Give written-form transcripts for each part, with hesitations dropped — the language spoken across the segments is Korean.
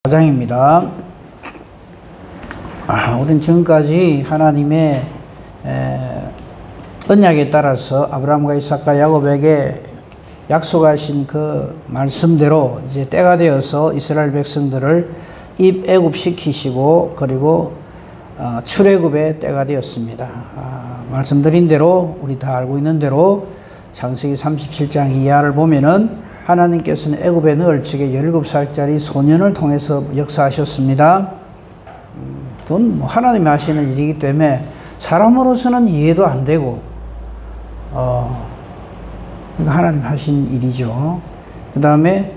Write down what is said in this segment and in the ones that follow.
4장입니다. 우리는 지금까지 하나님의 언약에 따라서 아브라함과 이삭과 야곱에게 약속하신 그 말씀대로 이제 때가 되어서 이스라엘 백성들을 입애굽시키시고 그리고 출애굽의 때가 되었습니다. 말씀드린 대로 우리 다 알고 있는 대로 창세기 37장 이하를 보면은 하나님께서는 애굽에 넣을 적에 17살짜리 소년을 통해서 역사하셨습니다. 그건 뭐 하나님이 하시는 일이기 때문에 사람으로서는 이해도 안 되고 그러니까 하나님 하신 일이죠. 그 다음에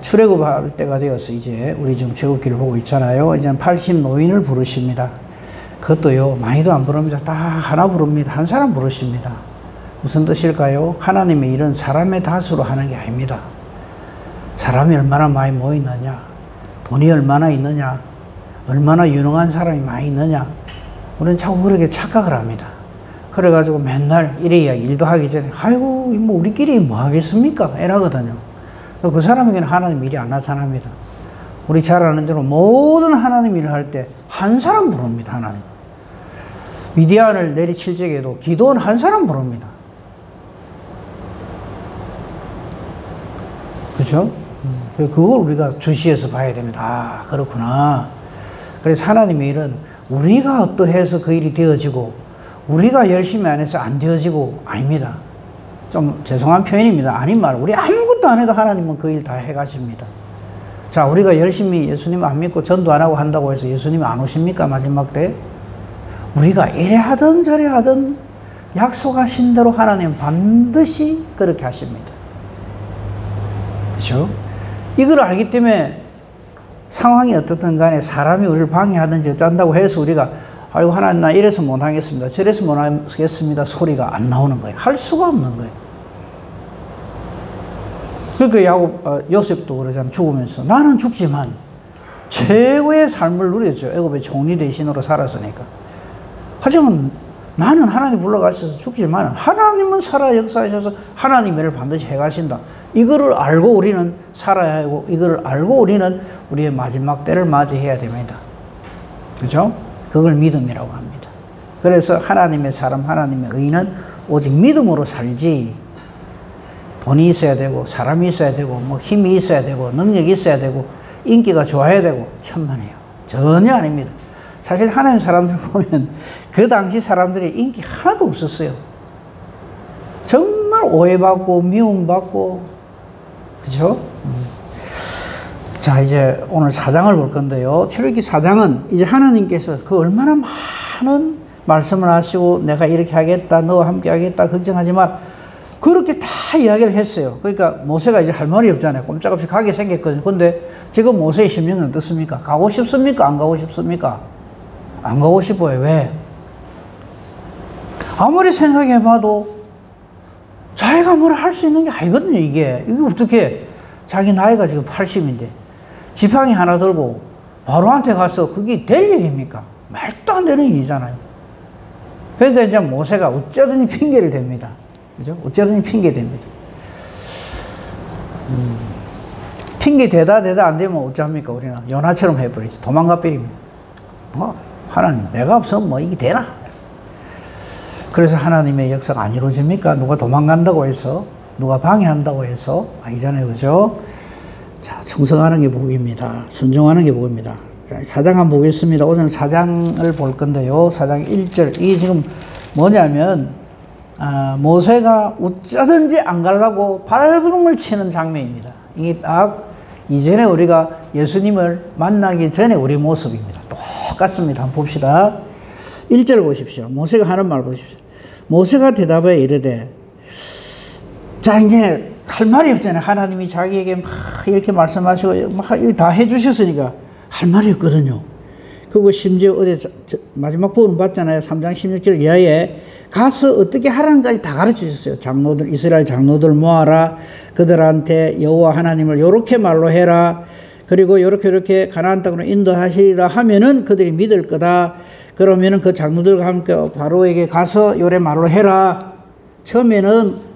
출애굽할 때가 되어서 이제 우리 지금 제국기를 보고 있잖아요. 이제 80 노인을 부르십니다. 그것도요 많이도 안 부릅니다. 다 하나 부릅니다. 한 사람 부르십니다. 무슨 뜻일까요? 하나님의 일은 사람의 다수로 하는 게 아닙니다. 사람이 얼마나 많이 모이느냐, 돈이 얼마나 있느냐, 얼마나 유능한 사람이 많이 있느냐, 우리는 자꾸 그렇게 착각을 합니다. 그래가지고 맨날 일도 하기 전에 아이고 뭐 우리끼리 뭐 하겠습니까? 이러거든요. 그 사람에게는 하나님 일이 안 나타납니다. 우리 잘 아는 대로 모든 하나님 일을 할 때 한 사람 부릅니다. 하나님. 미디안을 내리칠 적에도 기도원 한 사람 부릅니다. 그렇죠? 그걸 우리가 주시해서 봐야 됩니다. 아, 그렇구나. 그래서 하나님의 일은 우리가 어떠해서 그 일이 되어지고 우리가 열심히 안 해서 안 되어지고 아닙니다. 좀 죄송한 표현입니다. 아닌 말. 우리 아무것도 안 해도 하나님은 그 일 다 해가십니다. 자, 우리가 열심히 예수님 안 믿고 전도 안 하고 한다고 해서 예수님 안 오십니까? 마지막 때? 우리가 이래 하든 저래 하든 약속하신 대로 하나님은 반드시 그렇게 하십니다. 그렇죠? 이걸 알기 때문에 상황이 어떻든 간에 사람이 우리를 방해하든지 어쩐다고 해서 우리가 아이고 하나님 나 이래서 못하겠습니다. 저래서 못하겠습니다. 소리가 안 나오는 거예요. 할 수가 없는 거예요. 그러니까 요셉도 그러잖아요. 죽으면서 나는 죽지만 최고의 삶을 누렸죠. 애굽의 총리 대신으로 살았으니까. 하지만 나는 하나님 불러가셔서 죽지만 하나님은 살아 역사하셔서 하나님의 일을 반드시 해가신다. 이거를 알고 우리는 살아야 하고 이거를 알고 우리는 우리의 마지막 때를 맞이해야 됩니다. 그렇죠? 그걸 믿음이라고 합니다. 그래서 하나님의 사람, 하나님의 의인은 오직 믿음으로 살지 돈이 있어야 되고 사람이 있어야 되고 뭐 힘이 있어야 되고 능력이 있어야 되고 인기가 좋아야 되고 천만에요. 전혀 아닙니다. 사실 하나님 사람들 보면 그 당시 사람들이 인기 하나도 없었어요. 정말 오해받고 미움받고 그렇죠? 자, 이제 오늘 4장을 볼 건데요. 출애굽기 4장은 이제 하나님께서 그 얼마나 많은 말씀을 하시고 내가 이렇게 하겠다, 너와 함께 하겠다, 걱정하지 마. 그렇게 다 이야기를 했어요. 그러니까 모세가 이제 할 말이 없잖아요. 꼼짝없이 가게 생겼거든요. 근데 지금 모세의 심령은 어떻습니까? 가고 싶습니까? 안 가고 싶습니까? 안 가고 싶어요. 왜? 아무리 생각해봐도 자기가 뭘 할 수 있는 게 아니거든요. 이게 어떻게 자기 나이가 지금 80인데 지팡이 하나 들고 바로한테 가서 그게 될 일입니까? 말도 안 되는 일이잖아요. 그러니까 이제 모세가 어쩌든지 핑계를 댑니다. 그죠? 어쩌든지 핑계 댑니다. 핑계 대다 안 되면 어쩌합니까? 우리는 연하처럼 해버리지. 도망가 버립니다. 뭐 하나님 내가 없으면 뭐 이게 되나? 그래서 하나님의 역사가 안 이루어집니까? 누가 도망간다고 해서 누가 방해한다고 해서 아니잖아요. 그죠? 자, 충성하는 게 복입니다. 순종하는 게 복입니다. 자, 4장 한번 보겠습니다. 오늘 4장을 볼 건데요. 4장 1절. 이게 지금 뭐냐면 모세가 어쩌든지 안 가려고 발버둥을 치는 장면입니다. 이게 딱 이전에 우리가 예수님을 만나기 전에 우리 모습입니다. 똑같습니다. 한번 봅시다. 1절 보십시오. 모세가 하는 말 보십시오. 모세가 대답해 이르되 자 이제 할 말이 없잖아요. 하나님이 자기에게 막 이렇게 말씀하시고 막 다 해주셨으니까 할 말이 없거든요. 그리고 심지어 어제 마지막 부분 봤잖아요. 3장 16절 이하에 가서 어떻게 하라는까지 다 가르쳐 주셨어요. 장로들, 이스라엘 장로들 모아라. 그들한테 여호와 하나님을 요렇게 말로 해라. 그리고 요렇게 가나안 땅으로 인도하시리라 하면은 그들이 믿을 거다. 그러면은 그 장로들과 함께 바로에게 가서 요래 말로 해라. 처음에는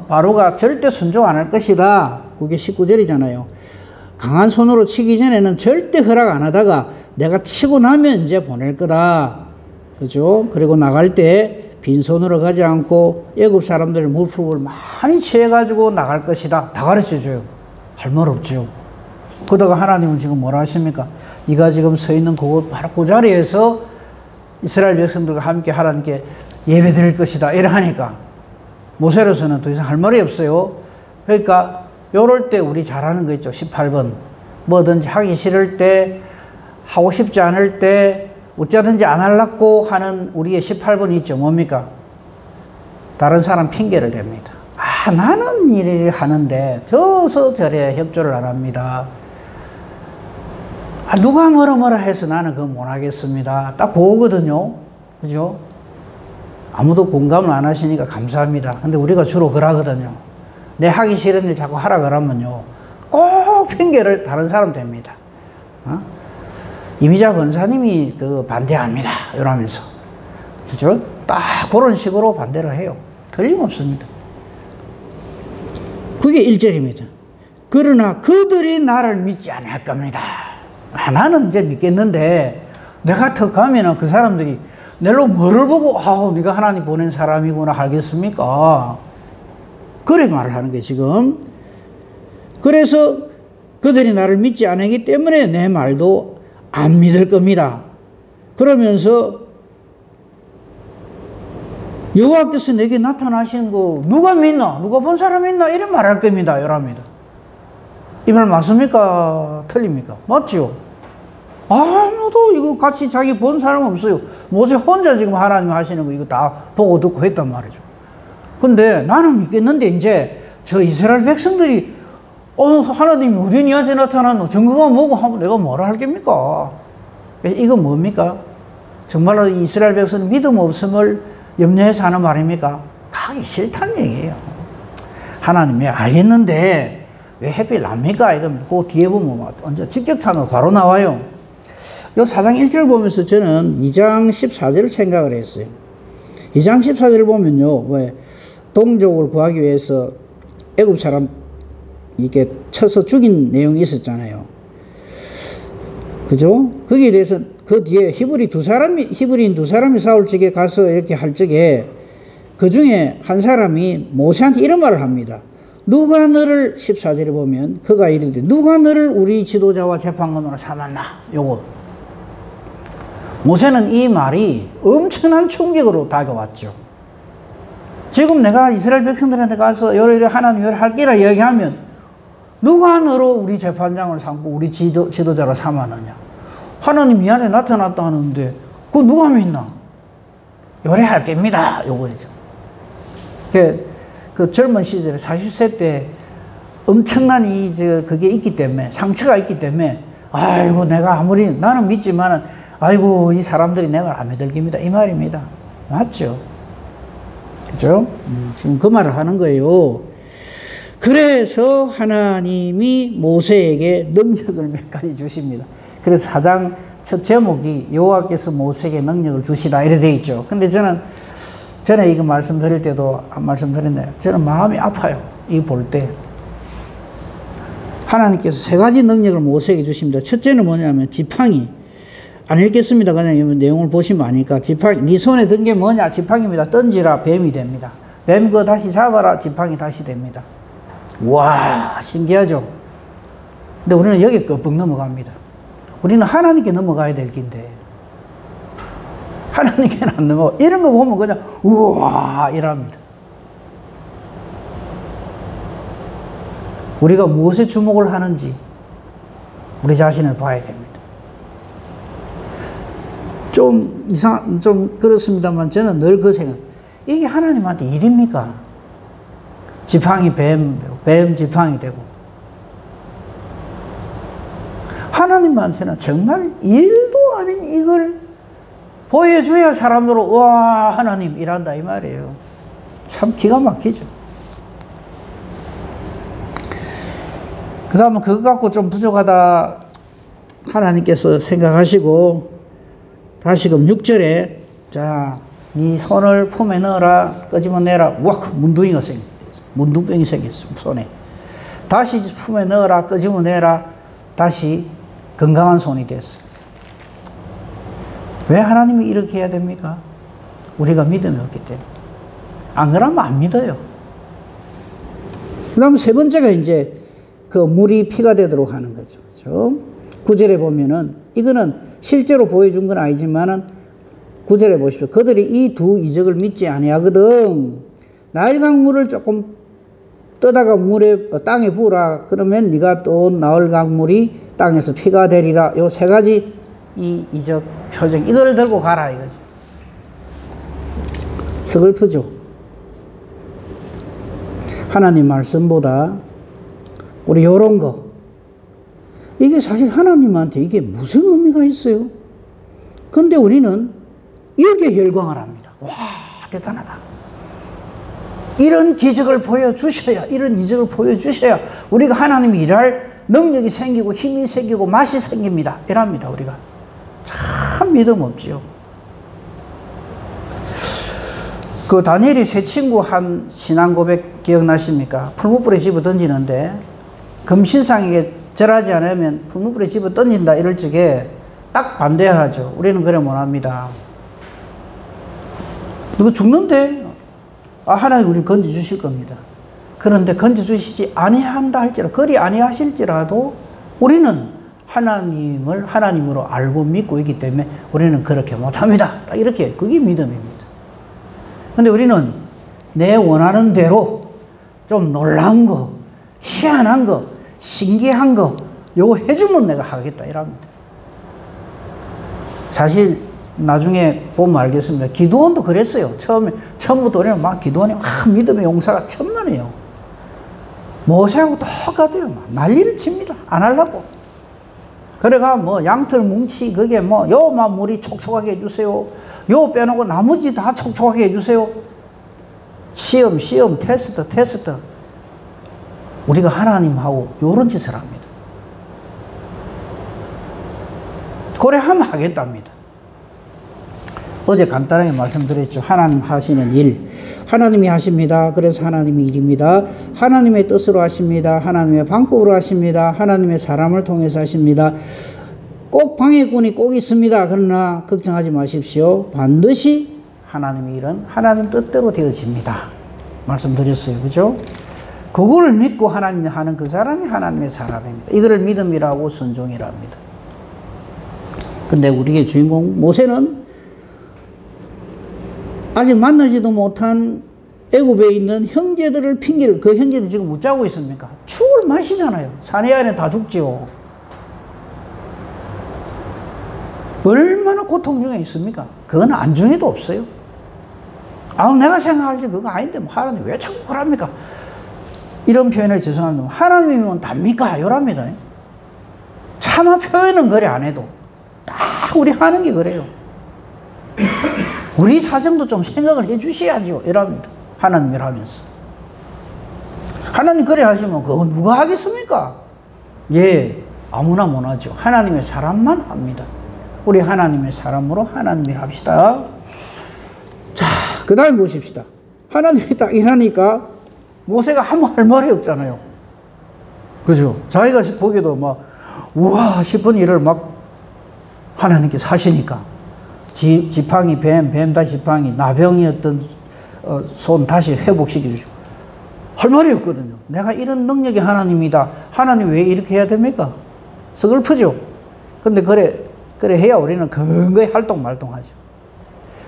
바로가 절대 순종 안 할 것이다. 그게 19절이잖아요. 강한 손으로 치기 전에는 절대 허락 안 하다가 내가 치고 나면 이제 보낼 거다. 그죠? 그리고 나갈 때 빈손으로 가지 않고 애굽 사람들의 물품을 많이 취해가지고 나갈 것이다. 다 가르쳐줘요. 할 말 없죠. 그러다가 하나님은 지금 뭐라 하십니까? 네가 지금 서 있는 그곳 바로 그 자리에서 이스라엘 백성들과 함께 하나님께 예배 드릴 것이다. 이래 하니까 모세로서는 더 이상 할 말이 없어요. 그러니까 요럴 때 우리 잘하는 거 있죠. 18번. 뭐든지 하기 싫을 때, 하고 싶지 않을 때, 어쩌든지 안 하려고 하는 우리의 18번이 있죠. 뭡니까? 다른 사람 핑계를 댑니다. 아, 나는 일을 하는데 저서 저래 협조를 안 합니다. 아, 누가 뭐라 해서 나는 그거 못 하겠습니다. 딱 그거거든요. 그죠? 아무도 공감을 안 하시니까 감사합니다. 근데 우리가 주로 그러거든요. 내 하기 싫은 일 자꾸 하라 그러면요, 꼭 핑계를 다른 사람 댑니다. 어? 이미자 권사님이 그 반대합니다. 이러면서. 그죠? 딱 그런 식으로 반대를 해요. 틀림없습니다. 그게 1절입니다. 그러나 그들이 나를 믿지 않을 겁니다. 아, 나는 이제 믿겠는데, 내가 턱 가면은 그 사람들이 내로 뭐를 보고, 아우, 네가 하나님 보낸 사람이구나 하겠습니까? 그래 말을 하는 거예요, 지금. 그래서 그들이 나를 믿지 않기 때문에 내 말도 안 믿을 겁니다. 그러면서 여호와께서 내게 나타나신 거 누가 믿나? 누가 본 사람 있나? 이런 말할 겁니다. 이랍니다. 이 말 맞습니까? 틀립니까? 맞죠? 아무도 이거 같이 자기 본 사람 없어요. 모세 혼자 지금 하나님 하시는 거 이거 다 보고 듣고 했단 말이죠. 근데 나는 믿겠는데 이제 저 이스라엘 백성들이 하나님이 어디 니한테 나타났노? 증거가 뭐고 하면 내가 뭐라 할겠습니까? 이건 뭡니까? 정말로 이스라엘 백성은 믿음 없음을 염려해서 하는 말입니까? 가기 싫다는 얘기예요. 하나님이 알겠는데 왜 하필 납니까? 이건 그 뒤에 보면 완전 직격탄으로 바로 나와요. 요 4장 1절 보면서 저는 2장 14절을 생각을 했어요. 2장 14절을 보면요, 왜 동족을 구하기 위해서 애굽 사람 이렇게 쳐서 죽인 내용이 있었잖아요. 그죠? 거기에 대해서 그 뒤에 히브리인 두 사람이 사울 측에 가서 이렇게 할 적에 그 중에 한 사람이 모세한테 이런 말을 합니다. 누가 너를 14절에 보면 그가 이르되 누가 너를 우리 지도자와 재판관으로 삼았나? 요거. 모세는 이 말이 엄청난 충격으로 다가왔죠. 지금 내가 이스라엘 백성들한테 가서 요래 하나님 요래 할게라 이야기하면 누가 너로 우리 재판장을 삼고 우리 지도자로 삼았느냐? 하나님 미안해 나타났다 하는데 그거 누가 믿나? 요래 할 겁니다. 요거죠. 그 젊은 시절에 40세 때 엄청난 그게 있기 때문에, 상처가 있기 때문에, 아이고, 내가 아무리 나는 믿지만은, 아이고, 이 사람들이 내 말 안 믿을 겁니다. 이 말입니다. 맞죠? 그죠? 지금 그 말을 하는 거예요. 그래서 하나님이 모세에게 능력을 몇 가지 주십니다. 그래서 4장 첫 제목이 여호와께서 모세에게 능력을 주시다 이렇게 되어 있죠. 근데 저는 전에 이거 말씀드릴 때도 말씀드렸는데 저는 마음이 아파요. 이거 볼 때. 하나님께서 3가지 능력을 모세에게 주십니다. 첫째는 뭐냐면 지팡이. 안 읽겠습니다. 그냥 내용을 보시면 아니까. 지팡이. 네 손에 든 게 뭐냐? 지팡이입니다. 던지라 뱀이 됩니다. 뱀 그거 다시 잡아라. 지팡이 다시 됩니다. 와, 신기하죠? 근데 우리는 여기 끄뻑 넘어갑니다. 우리는 하나님께 넘어가야 될 긴데 하나님께는 안 넘어가. 이런 거 보면 그냥 우와 이랍니다. 우리가 무엇에 주목을 하는지 우리 자신을 봐야 됩니다. 좀 그렇습니다만 저는 늘 그 생각, 이게 하나님한테 일입니까? 지팡이 뱀 지팡이 되고 하나님한테는 정말 일도 아닌 이걸 보여줘야 사람들로 와 하나님 일한다 이 말이에요. 참 기가 막히죠. 그 다음에 그거 갖고 좀 부족하다 하나님께서 생각하시고 다시금 6절에 자, 네 손을 품에 넣어라 끄집어내라. 와, 문둥이가 생겼어. 문둥병이 생겼어 손에. 다시 품에 넣어라 끄집어내라. 다시 건강한 손이 됐어요. 왜 하나님이 이렇게 해야 됩니까? 우리가 믿음이 없기 때문에. 안 그러면 안 믿어요. 그 다음 세 번째가 이제 그 물이 피가 되도록 하는 거죠. 그렇죠? 9절에 보면은, 이거는 실제로 보여준 건 아니지만은, 9절에 보십시오. 그들이 이 두 이적을 믿지 아니하거든. 나일강 물을 조금 떠다가 땅에 부으라. 그러면 네가 또 나일강 물이 땅에서 피가 되리라. 요 세 가지 이 이적 표정, 이걸 들고 가라 이거지. 서글프죠. 하나님 말씀보다 우리 요런 거, 이게 사실 하나님한테 이게 무슨 의미가 있어요? 근데 우리는 여기에 열광을 합니다. 와, 대단하다. 이런 기적을 보여주셔야, 이런 이적을 보여주셔야 우리가 하나님이 일할 능력이 생기고 힘이 생기고 맛이 생깁니다. 이랍니다, 우리가. 참 믿음 없지요. 그 다니엘이 세 친구 한 신앙 고백 기억나십니까? 풀무불에 집어 던지는데 금신상에게 절하지 않으면 풀무불에 집어 던진다 이럴 적에 딱 반대하죠. 우리는 그래 못합니다. 누구 죽는데 하나님 우리 건져주실 겁니다. 그런데 건져주시지 아니한다 할지라도, 그리 아니하실지라도 우리는 하나님을 하나님으로 알고 믿고 있기 때문에 우리는 그렇게 못합니다. 이렇게, 그게 믿음입니다. 근데 우리는 내 원하는 대로 좀 놀라운 거, 희한한 거, 신기한 거, 요거 해주면 내가 하겠다 이랍니다. 사실 나중에 보면 알겠습니다. 기드온도 그랬어요. 처음부터 우리는 막 기드온이 믿음의 용사가 천만이에요. 모세하고 똑같아요. 막 난리를 칩니다. 안 하려고. 그래가 뭐 양털 뭉치, 그게 뭐 요만 물이 촉촉하게 해주세요. 요 빼놓고 나머지 다 촉촉하게 해주세요. 시험, 테스트. 우리가 하나님하고 요런 짓을 합니다. 그래 하면 하겠답니다. 어제 간단하게 말씀드렸죠. 하나님 하시는 일, 하나님이 하십니다. 그래서 하나님의 일입니다. 하나님의 뜻으로 하십니다. 하나님의 방법으로 하십니다. 하나님의 사람을 통해서 하십니다. 꼭 방해꾼이 꼭 있습니다. 그러나 걱정하지 마십시오. 반드시 하나님의 일은 하나님 뜻대로 되어집니다. 말씀드렸어요. 그죠? 그걸 믿고 하나님이 하는 그 사람이 하나님의 사람입니다. 이거를 믿음이라고 순종이랍니다. 근데 우리의 주인공 모세는 아직 만나지도 못한 애굽에 있는 형제들을 핑계를, 그 형제들이 지금 못 자고 있습니까? 죽을 맛이잖아요. 사내 안에 다 죽지요. 얼마나 고통 중에 있습니까? 그건 안중에도 없어요. 내가 생각할 때 그거 아닌데 뭐 하나님 왜 자꾸 그럽니까? 이런 표현을 죄송합니다. 하나님이면 답니까? 이랍니다. 차마 표현은 그래 안 해도 딱 우리 하는 게 그래요. 우리 사정도 좀 생각을 해 주셔야죠. 이랍니다. 하나님이라면서. 하나님 그래 하시면 그거 누가 하겠습니까? 예, 아무나 못 하죠. 하나님의 사람만 합니다. 우리 하나님의 사람으로 하나님 일 합시다. 자, 그 다음에 보십시다. 하나님이 딱 일하니까 모세가 아무 할 말이 없잖아요. 그죠? 자기가 보기에도 막, 우와 싶은 일을 막 하나님께서 하시니까. 지팡이, 뱀 다시 지팡이, 나병이었던 손 다시 회복시켜주시고. 할 말이 없거든요. 내가 이런 능력이 하나님이다. 하나님 왜 이렇게 해야 됩니까? 서글프죠? 근데 그래 해야 우리는 근거에 활동하죠.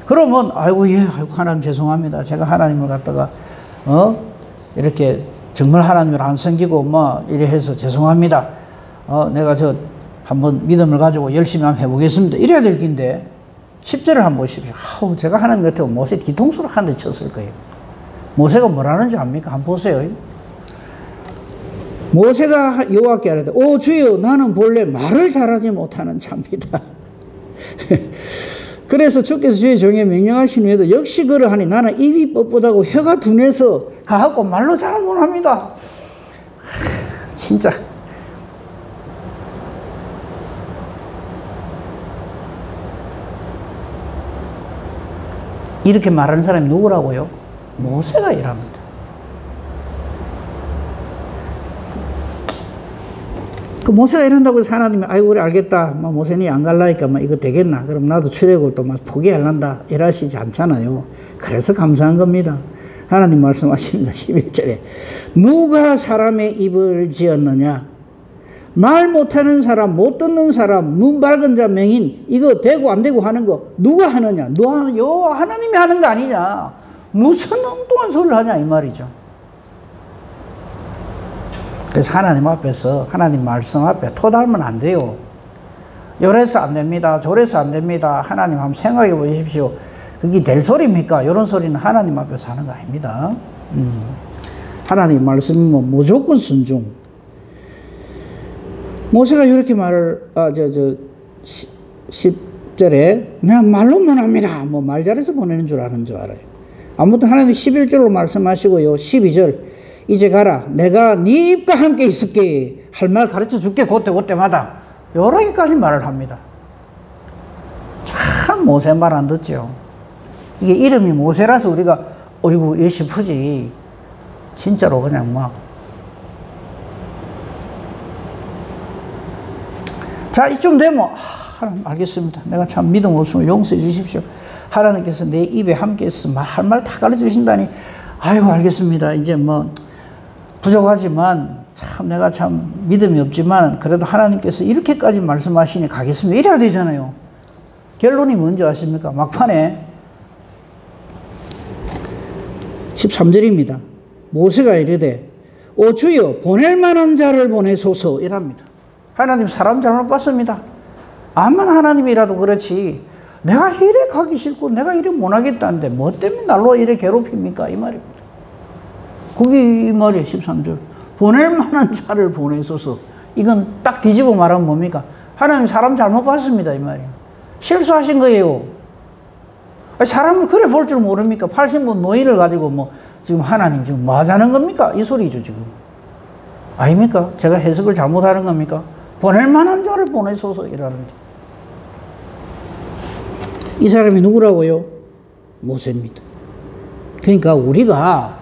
그러면, 아이고, 하나님 죄송합니다. 제가 하나님을 갖다가, 이렇게 정말 하나님을 안 섬기고, 이래 해서 죄송합니다. 내가 한번 믿음을 가지고 열심히 한번 해보겠습니다. 이래야 될 긴데, 10절을 한번 보십시오. 제가 하나님 같으면 모세 뒤통수를 한 대 쳤을 거예요. 모세가 뭐라는지 압니까? 한번 보세요. 모세가 여호와께 아뢰되, 오 주여, 나는 본래 말을 잘하지 못하는 자입니다. 그래서 주께서 주의 종에 명령하신 후에도 역시 그러하니 나는 입이 뻣뻣하고 혀가 둔해서 가갖고 말로 잘 못합니다. 진짜. 이렇게 말하는 사람이 누구라고요? 모세가 일합니다. 그 모세가 이런다고 해서 하나님이 아이고 그래 알겠다. 막 모세니 안 갈라니까 막 이거 되겠나? 그럼 나도 출애굽을 또 막 포기할란다. 이러시지 않잖아요. 그래서 감사한 겁니다. 하나님 말씀하십니다. 11절에 누가 사람의 입을 지었느냐? 말 못하는 사람, 못 듣는 사람, 눈 밝은 자, 맹인 이거 되고 안 되고 하는 거 누가 하느냐? 하나님이 하는 거 아니냐? 무슨 엉뚱한 소리를 하냐 이 말이죠. 그래서 하나님 앞에서 하나님 말씀 앞에 토달면 안 돼요. 요래서 안 됩니다. 저래서 안 됩니다. 하나님 한번 생각해 보십시오. 그게 될 소리입니까? 이런 소리는 하나님 앞에서 하는 거 아닙니다. 하나님 말씀은 무조건 순종. 모세가 이렇게 말을 10절에 내가 말로만 합니다. 뭐 말 잘해서 보내는 줄 아는 줄 알아요. 아무튼 하나님 11절로 말씀하시고요. 12절 이제 가라. 내가 네 입과 함께 있을게. 할 말 가르쳐 줄게. 그때마다. 여러기까지 말을 합니다. 참 모세 말 안 듣죠. 이게 이름이 모세라서 우리가 어이구 얘 싶으지. 진짜로 그냥 막. 자 이쯤 되면 하나님 알겠습니다. 내가 참 믿음 없으면 용서해 주십시오. 하나님께서 내 입에 함께 있어서 할 말 다 가르쳐 주신다니 아이고 알겠습니다. 이제 뭐 부족하지만 참 내가 참 믿음이 없지만 그래도 하나님께서 이렇게까지 말씀하시니 가겠습니다. 이래야 되잖아요. 결론이 뭔지 아십니까? 막판에 13절입니다. 모세가 이르되 오 주여 보낼 만한 자를 보내소서 이랍니다. 하나님 사람 잘못 봤습니다. 아만 하나님이라도 그렇지 내가 이래 가기 싫고 내가 이래 못하겠다는데 뭐 때문에 날로 이래 괴롭힙니까? 이 말입니다. 그게 이 말이에요. 13절 보낼 만한 자를 보내소서. 이건 딱 뒤집어 말하면 뭡니까? 하나님 사람 잘못 봤습니다 이 말이에요. 실수하신 거예요. 사람을 그래 볼 줄 모릅니까? 80분 노인을 가지고 뭐 지금 하나님 지금 뭐 하자는 겁니까? 이 소리죠 지금. 아닙니까? 제가 해석을 잘못하는 겁니까? 보낼 만한 자를 보내소서 이라는데 이 사람이 누구라고요? 모세입니다. 그러니까 우리가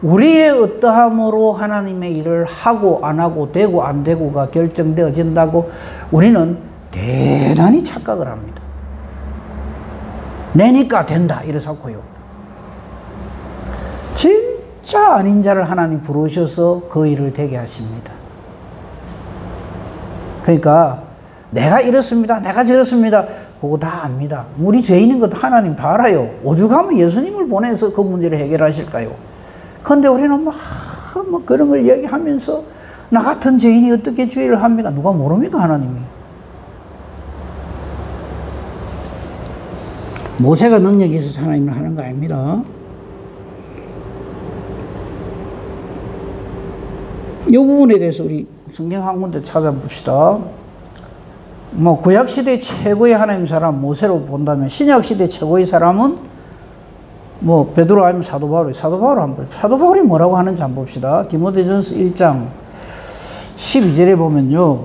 우리의 어떠함으로 하나님의 일을 하고 안 하고 되고 안 되고가 결정되어진다고 우리는 대단히 착각을 합니다. 내니까 된다 이래서고요. 진짜 아닌 자를 하나님 부르셔서 그 일을 되게 하십니다. 그러니까 내가 이렇습니다. 내가 저렇습니다. 그거 다 압니다. 우리 죄인인 것도 하나님 다 알아요. 오죽하면 예수님을 보내서 그 문제를 해결하실까요? 그런데 우리는 막 그런 걸 얘기하면서 나 같은 죄인이 어떻게 주의를 합니까? 누가 모릅니까 하나님이? 모세가 능력이 있어서 하나님을 하는 거 아닙니다. 이 부분에 대해서 우리 성경 한 군데 찾아봅시다. 뭐 구약시대 최고의 하나님 사람 모세로 본다면 신약시대 최고의 사람은 뭐 베드로 아니면 사도 바울. 사도 바울이 뭐라고 하는지 한번 봅시다. 디모데전서 1장 12절에 보면요.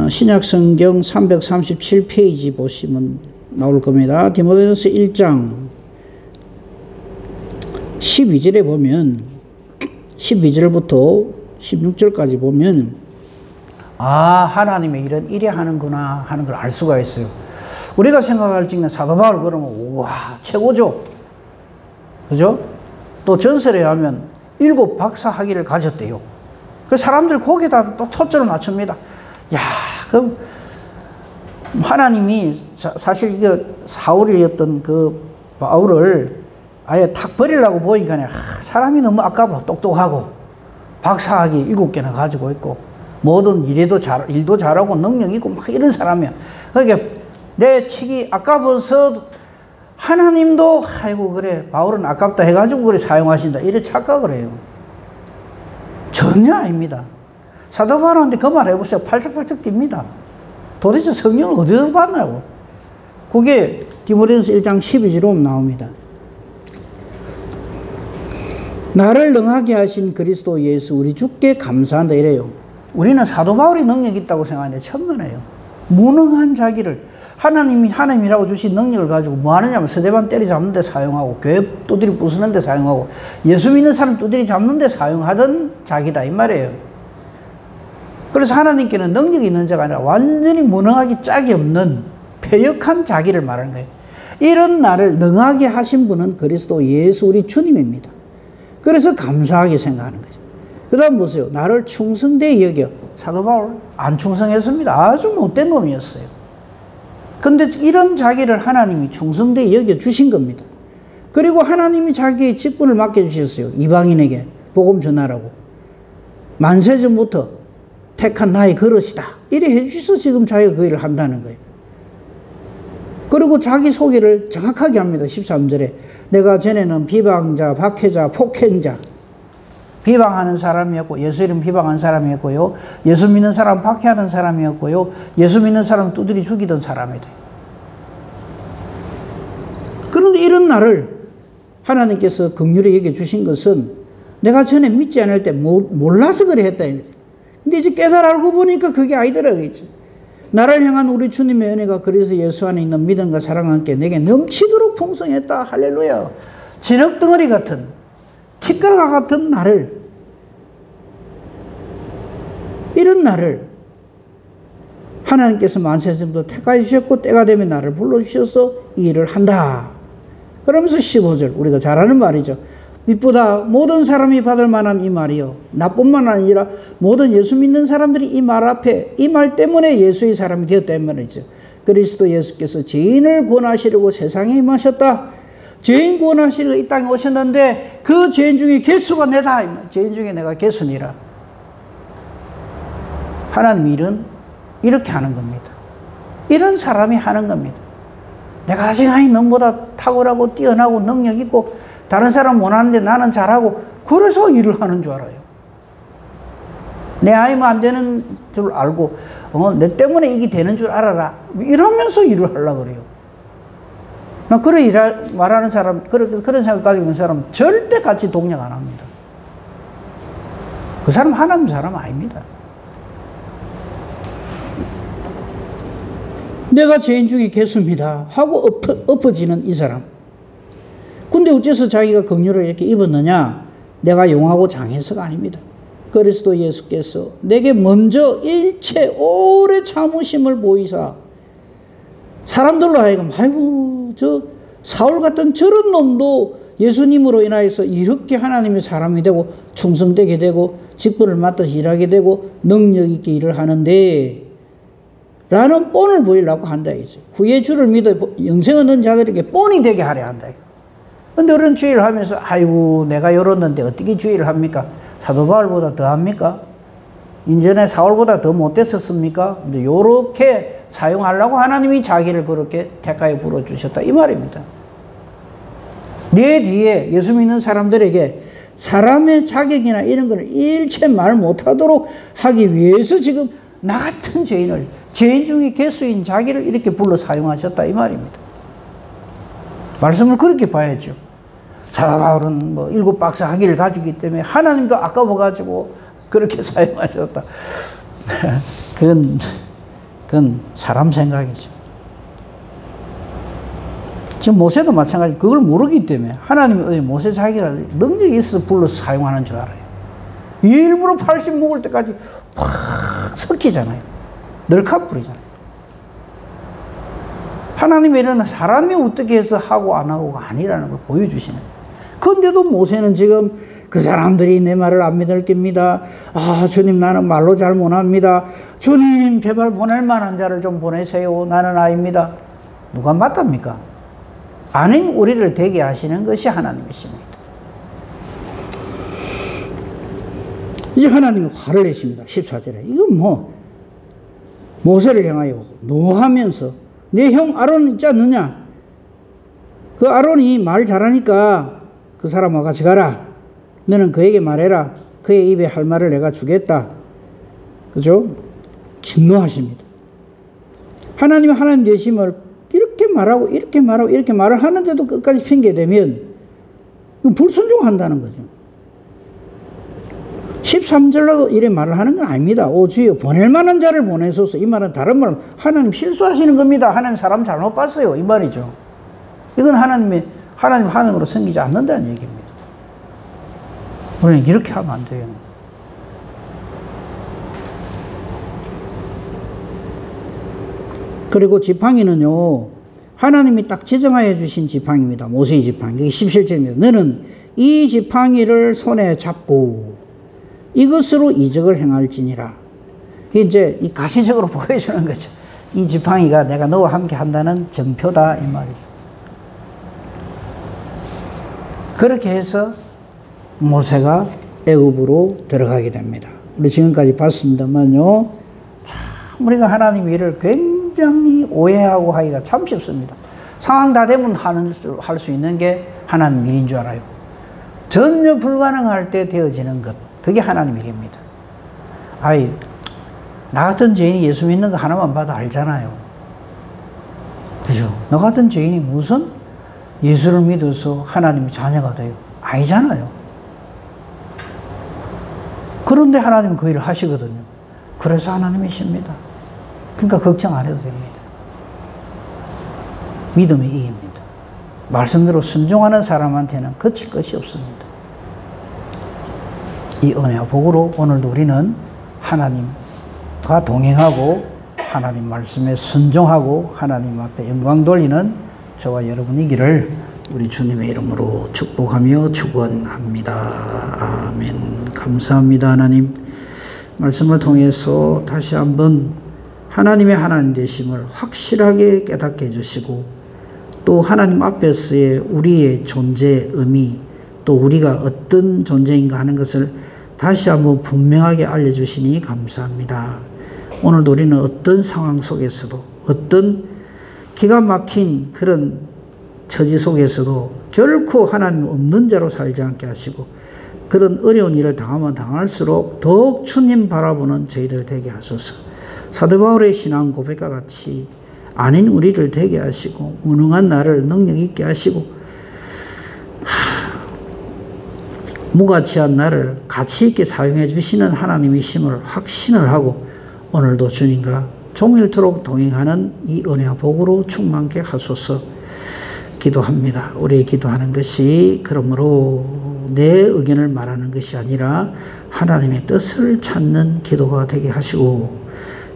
신약성경 337페이지 보시면 나올 겁니다. 디모데전서 1장 12절에 보면 12절부터 16절까지 보면 하나님의 일은 이래 하는구나 하는 걸 알 수가 있어요. 우리가 생각할 적에는 사도 바울 그러면 우와 최고죠. 그죠? 또 전설에 의하면 7 박사 학위를 가졌대요. 그 사람들이 거기다 또 초점을 맞춥니다. 야, 그럼 하나님이 사실 이거 사울이었던 그 바울을 아예 탁 버리려고 보니까 사람이 너무 아까워. 똑똑하고 박사학위 7개나 가지고 있고 모든 일도 잘하고 능력 있고 막 이런 사람이야. 그러니까 내 치기 아까워서 하나님도 아이고 그래 바울은 아깝다 해가지고 그래 사용하신다 이래 착각을 해요. 전혀 아닙니다. 사도 바울한테 그 말 해보세요. 팔짝팔짝 뜁니다. 도대체 성령을 어디서 봤나요? 그게 디모데전서 1장 12절로 나옵니다. 나를 능하게 하신 그리스도 예수 우리 주께 감사한다 이래요. 우리는 사도 바울이 능력이 있다고 생각하는데 천만에요. 무능한 자기를 하나님이라고 주신 능력을 가지고 뭐 하느냐면 스데반 때리잡는 데 사용하고 교회 두드리 부수는 데 사용하고 예수 믿는 사람 두드리 잡는 데 사용하던 자기다 이 말이에요. 그래서 하나님께는 능력이 있는 자가 아니라 완전히 무능하기 짝이 없는 패역한 자기를 말하는 거예요. 이런 나를 능하게 하신 분은 그리스도 예수 우리 주님입니다. 그래서 감사하게 생각하는 거죠. 그 다음 보세요. 나를 충성되이 여겨. 사도 바울 안 충성했습니다. 아주 못된 놈이었어요. 근데 이런 자기를 하나님이 충성되이 여겨 주신 겁니다. 그리고 하나님이 자기의 직분을 맡겨주셨어요. 이방인에게 복음 전하라고. 만세전부터 택한 나의 그릇이다. 이래 해주셔서 지금 자기가 그 일을 한다는 거예요. 그리고 자기 소개를 정확하게 합니다. 13절에 내가 전에는 비방자, 박해자, 폭행자, 비방하는 사람이었고 예수 이름 비방하는 사람이었고요. 예수 믿는 사람 박해하는 사람이었고요. 예수 믿는 사람 두드리 죽이던 사람이다. 그런데 이런 나를 하나님께서 긍휼히 여겨주신 것은 내가 전에 믿지 않을 때 몰라서 그래 했다. 근데 이제 깨달아 알고 보니까 그게 아니더라고요. 나를 향한 우리 주님의 은혜가 그래서 예수 안에 있는 믿음과 사랑과 함께 내게 넘치도록 풍성했다. 할렐루야. 진흙덩어리 같은 티끌과 같은 나를, 이런 나를 하나님께서 만세전부터 택하여 주셨고 때가 되면 나를 불러주셔서 이 일을 한다. 그러면서 15절 우리가 잘 아는 말이죠. 미쁘다 모든 사람이 받을 만한 이 말이요. 나뿐만 아니라 모든 예수 믿는 사람들이 이 말 앞에 이 말 때문에 예수의 사람이 되었다는 말이죠. 그리스도 예수께서 죄인을 구원하시려고 세상에 임하셨다. 죄인 구원하시려고 이 땅에 오셨는데 그 죄인 중에 개수가 내다. 죄인 중에 내가 개수니라. 하나님 일은 이렇게 하는 겁니다. 이런 사람이 하는 겁니다. 내가 아직 너보다 탁월하고 뛰어나고 능력 있고 다른 사람 못하는데 나는 잘하고 그래서 일을 하는 줄 알아요. 내 아이면 안 되는 줄 알고 내 때문에 이게 되는 줄 알아라. 이러면서 일을 하려고 그래요. 나 그런 말하는 사람, 그런 생각 가지고 있는 사람 절대 같이 동력 안 합니다. 그 사람 하나님 사람 아닙니다. 내가 죄인 중에 개수입니다 하고 엎어지는 이 사람. 근데 어째서 자기가 긍휼을 이렇게 입었느냐? 내가 용하고 장해서가 아닙니다. 그리스도 예수께서 내게 먼저 일체 오래 참으심을 보이사 사람들로 하여금 아이고 저 사울 같은 저런 놈도 예수님으로 인하여서 이렇게 하나님의 사람이 되고 충성되게 되고 직분을 맡아서 일하게 되고 능력 있게 일을 하는데 라는 본을 보이려고 한다 이죠. 후에 주를 믿어 영생 얻는 자들에게 본이 되게 하려 한다. 근데 그런 주의를 하면서 아이고 내가 열었는데 어떻게 주의를 합니까? 사도 바울보다 더 합니까? 인전에 사울보다 더 못됐었습니까? 이제 요렇게 사용하려고 하나님이 자기를 그렇게 택하여 불어주셨다 이 말입니다. 내 뒤에 예수 믿는 사람들에게 사람의 자격이나 이런 걸 일체 말 못하도록 하기 위해서 지금 나 같은 죄인을 죄인 중에 개수인 자기를 이렇게 불러 사용하셨다 이 말입니다. 말씀을 그렇게 봐야죠. 사도 바울은 뭐 7박사 학위를 가지기 때문에 하나님도 아까워가지고 그렇게 사용하셨다. 그건 사람 생각이죠. 지금 모세도 마찬가지. 그걸 모르기 때문에 하나님이 모세 자기가 능력이 있어서 불러서 사용하는 줄 알아요. 일부러 80 먹을 때까지 팍 섞이잖아요. 널카뿌리잖아요. 하나님의 일은 사람이 어떻게 해서 하고 안 하고가 아니라는 걸 보여주시는 거예요. 그런데도 모세는 지금 그 사람들이 내 말을 안 믿을 겁니다. 아 주님 나는 말로 잘 못합니다. 주님 제발 보낼 만한 자를 좀 보내세요. 나는 아닙니다. 누가 맞답니까? 아닌 우리를 되게 하시는 것이 하나님이십니다. 이제 하나님이 화를 내십니다. 14절에 이건 뭐 모세를 향하여 노하면서 내 형 아론 있지 않느냐? 그 아론이 말 잘하니까 그 사람과 같이 가라. 너는 그에게 말해라. 그의 입에 할 말을 내가 주겠다. 그죠? 진노하십니다. 하나님이 하나님 되심을 이렇게 말하고 이렇게 말하고 이렇게 말을 하는데도 끝까지 핑계대면 불순종한다는 거죠. 13절로 이래 말을 하는 건 아닙니다. 오 주여 보낼 만한 자를 보내소서. 이 말은 다른 말은 하나님 실수하시는 겁니다. 하나님 사람 잘못 봤어요. 이 말이죠. 이건 하나님 하나님으로 섬기지 않는다는 얘기입니다. 우리는 이렇게 하면 안 돼요. 그리고 지팡이는요, 하나님이 딱 지정하여 주신 지팡이입니다. 모세의 지팡이. 이게 17절입니다. 너는 이 지팡이를 손에 잡고 이것으로 이적을 행할지니라. 이제 이 가시적으로 보여주는 거죠. 이 지팡이가 내가 너와 함께 한다는 증표다, 이 말이죠. 그렇게 해서 모세가 애굽으로 들어가게 됩니다. 우리 지금까지 봤습니다만요, 참 우리가 하나님 일을 굉장히 오해하고 하기가 참 쉽습니다. 상황 다 되면 할 수 있는 게 하나님 일인 줄 알아요. 전혀 불가능할 때 되어지는 것, 그게 하나님 일입니다. 아이, 나 같은 죄인이 예수 믿는 거 하나만 봐도 알잖아요. 그죠? 너 같은 죄인이 무슨 예수를 믿어서 하나님의 자녀가 돼요? 아니잖아요. 그런데 하나님은 그 일을 하시거든요. 그래서 하나님이십니다. 그러니까 걱정 안 해도 됩니다. 믿음의 이입니다. 말씀대로 순종하는 사람한테는 거칠 것이 없습니다. 이 은혜와 복으로 오늘도 우리는 하나님과 동행하고 하나님 말씀에 순종하고 하나님 앞에 영광 돌리는 저와 여러분이기를 우리 주님의 이름으로 축복하며 축원합니다. 아멘. 감사합니다. 하나님 말씀을 통해서 다시 한번 하나님의 하나님 되심을 확실하게 깨닫게 해주시고, 또 하나님 앞에서의 우리의 존재의 의미, 또 우리가 어떤 존재인가 하는 것을 다시 한번 분명하게 알려주시니 감사합니다. 오늘도 우리는 어떤 상황 속에서도, 어떤 기가 막힌 그런 처지 속에서도 결코 하나님 없는 자로 살지 않게 하시고, 그런 어려운 일을 당하면 당할수록 더욱 주님 바라보는 저희들 되게 하소서. 사도 바울의 신앙 고백과 같이 아닌 우리를 되게 하시고, 무능한 나를 능력 있게 하시고, 무가치한 나를 가치 있게 사용해 주시는 하나님이심을 확신을 하고, 오늘도 주님과 종일토록 동행하는 이 은혜와 복으로 충만케 하소서. 기도합니다. 우리의 기도하는 것이 그러므로 내 의견을 말하는 것이 아니라 하나님의 뜻을 찾는 기도가 되게 하시고,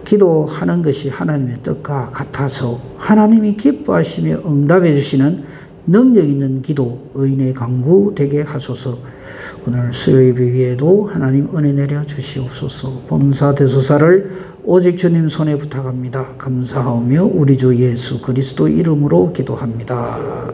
기도하는 것이 하나님의 뜻과 같아서 하나님이 기뻐하시며 응답해 주시는 능력 있는 기도, 의인의 강구 되게 하소서. 오늘 수요예배 위에도 하나님 은혜 내려 주시옵소서. 범사 대소사를 오직 주님 손에 부탁합니다. 감사하며 우리 주 예수 그리스도 이름으로 기도합니다.